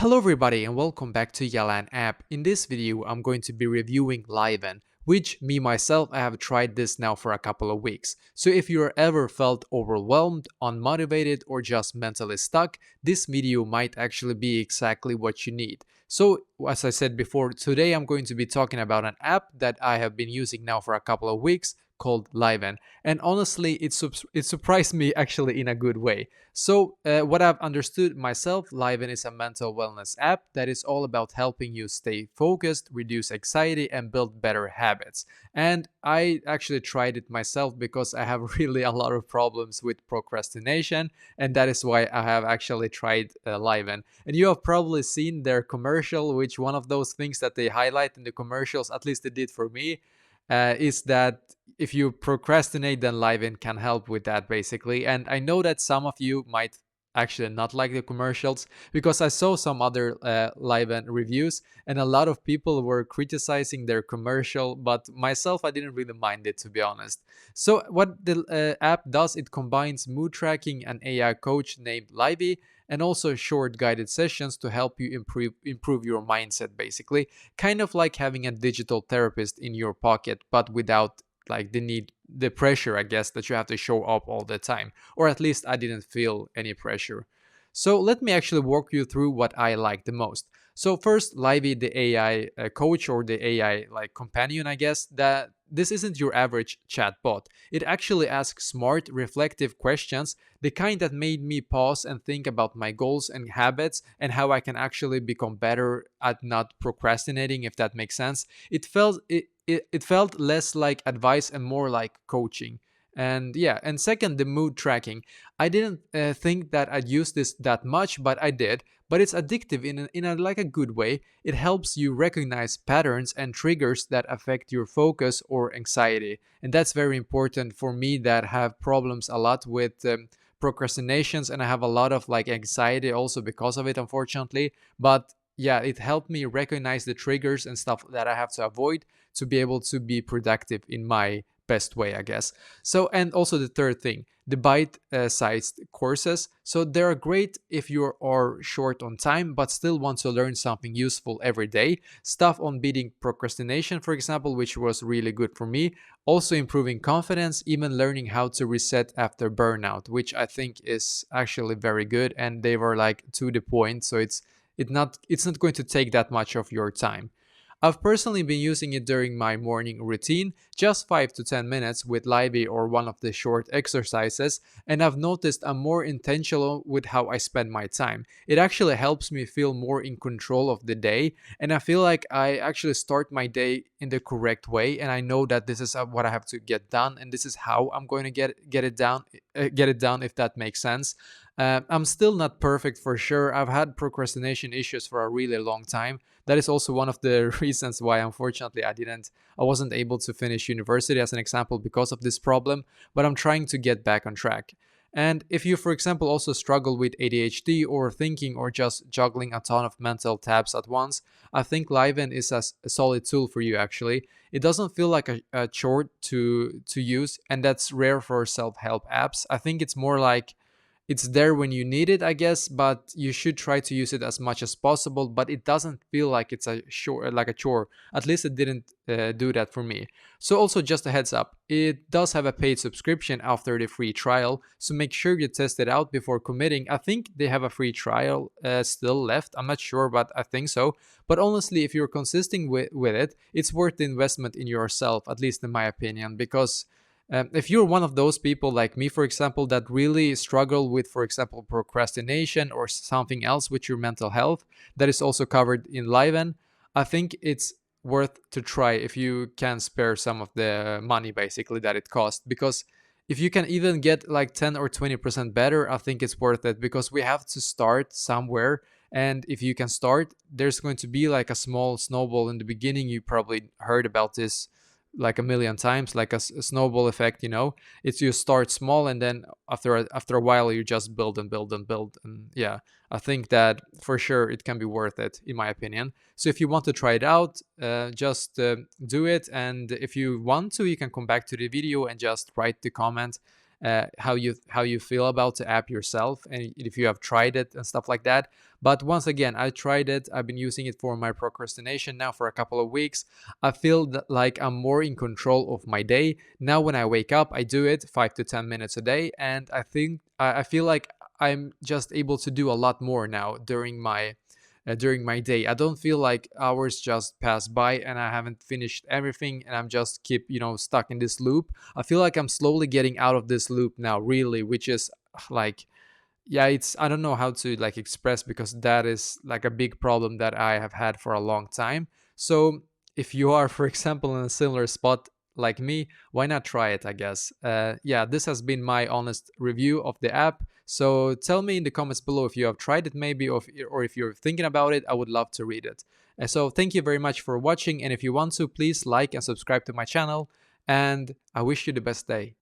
Hello everybody and welcome back to Liven App. In this video, I'm going to be reviewing Liven, which me myself, I have tried this now for a couple of weeks. So if you're ever felt overwhelmed, unmotivated, or just mentally stuck, this video might actually be exactly what you need. So as I said before, today I'm going to be talking about an app that I have been using now for a couple of weeks called Liven. And honestly, it surprised me actually in a good way. So, what I've understood myself, Liven is a mental wellness app that is all about helping you stay focused, reduce anxiety, and build better habits. And I actually tried it myself because I have really a lot of problems with procrastination, and that is why I have actually tried Liven. And you have probably seen their commercial, which one of those things that they highlight in the commercials, at least it did for me, is that if you procrastinate, then Liven can help with that basically. And I know that some of you might actually not like the commercials because I saw some other Liven reviews and a lot of people were criticizing their commercial, but myself, I didn't really mind it, to be honest. So what the app does, it combines mood tracking and AI coach named Livy and also short guided sessions to help you improve your mindset basically, kind of like having a digital therapist in your pocket but without like the pressure, I guess, that you have to show up all the time, or at least I didn't feel any pressure. So let me actually walk you through what I like the most. So first, Livy, the AI coach or the AI like companion, I guess, that this isn't your average chat bot. It actually asks smart, reflective questions, the kind that made me pause and think about my goals and habits and how I can actually become better at not procrastinating, if that makes sense. It felt less like advice and more like coaching. And yeah, and second, the mood tracking. I didn't think that I'd use this that much, but I did. But it's addictive in a like a good way. It helps you recognize patterns and triggers that affect your focus or anxiety, and that's very important for me that have problems a lot with procrastinations, and I have a lot of like anxiety also because of it, unfortunately. But yeah, it helped me recognize the triggers and stuff that I have to avoid to be able to be productive in my best way, I guess. So, and also the third thing, the bite-sized courses. So they are great if you are short on time but still want to learn something useful every day. Stuff on beating procrastination, for example, which was really good for me. Also improving confidence, even learning how to reset after burnout, which I think is actually very good. And they were like to the point, so it's not going to take that much of your time. I've personally been using it during my morning routine, just 5 to 10 minutes with Livy or one of the short exercises, and I've noticed I'm more intentional with how I spend my time. It actually helps me feel more in control of the day, and I feel like I actually start my day in the correct way, and I know that this is what I have to get done, and this is how I'm going to get it done, if that makes sense. I'm still not perfect for sure. I've had procrastination issues for a really long time. That is also one of the reasons why, unfortunately, I wasn't able to finish university as an example because of this problem, but I'm trying to get back on track. And if you, for example, also struggle with ADHD or thinking or just juggling a ton of mental tabs at once, I think Liven is a solid tool for you actually. It doesn't feel like a chore to use, and that's rare for self-help apps. I think it's more like it's there when you need it, I guess, but you should try to use it as much as possible. But it doesn't feel like it's a chore, like a chore. At least it didn't do that for me. So also just a heads up, it does have a paid subscription after the free trial. So make sure you test it out before committing. I think they have a free trial still left. I'm not sure, but I think so. But honestly, if you're consistent with it, it's worth the investment in yourself, at least in my opinion, because if you're one of those people like me, for example, that really struggle with, for example, procrastination or something else with your mental health that is also covered in Liven, I think it's worth to try if you can spare some of the money basically that it costs. Because if you can even get like 10 or 20% better, I think it's worth it because we have to start somewhere. And if you can start, there's going to be like a small snowball in the beginning. You probably heard about this like a million times, like a snowball effect. It's you start small and then after a while you just build and build and build. And yeah, I think that for sure it can be worth it, in my opinion. So if you want to try it out, just do it. And if you want to, you can come back to the video and just write the comment how you feel about the app yourself, and if you have tried it and stuff like that. But once again, I tried it. I've been using it for my procrastination now for a couple of weeks. I feel that like I'm more in control of my day now. When I wake up, I do it 5 to 10 minutes a day, and I feel like I'm just able to do a lot more now during my day. I don't feel like hours just pass by and I haven't finished everything, and I'm just keep stuck in this loop. I feel like I'm slowly getting out of this loop now, really, which is like, yeah, it's, I don't know how to like express, because that is like a big problem that I have had for a long time. So if you are, for example, in a similar spot like me, why not try it, I guess. Yeah, this has been my honest review of the app. So tell me in the comments below if you have tried it maybe, or if you're thinking about it. I would love to read it. So thank you very much for watching, and if you want to, please like and subscribe to my channel, and I wish you the best day.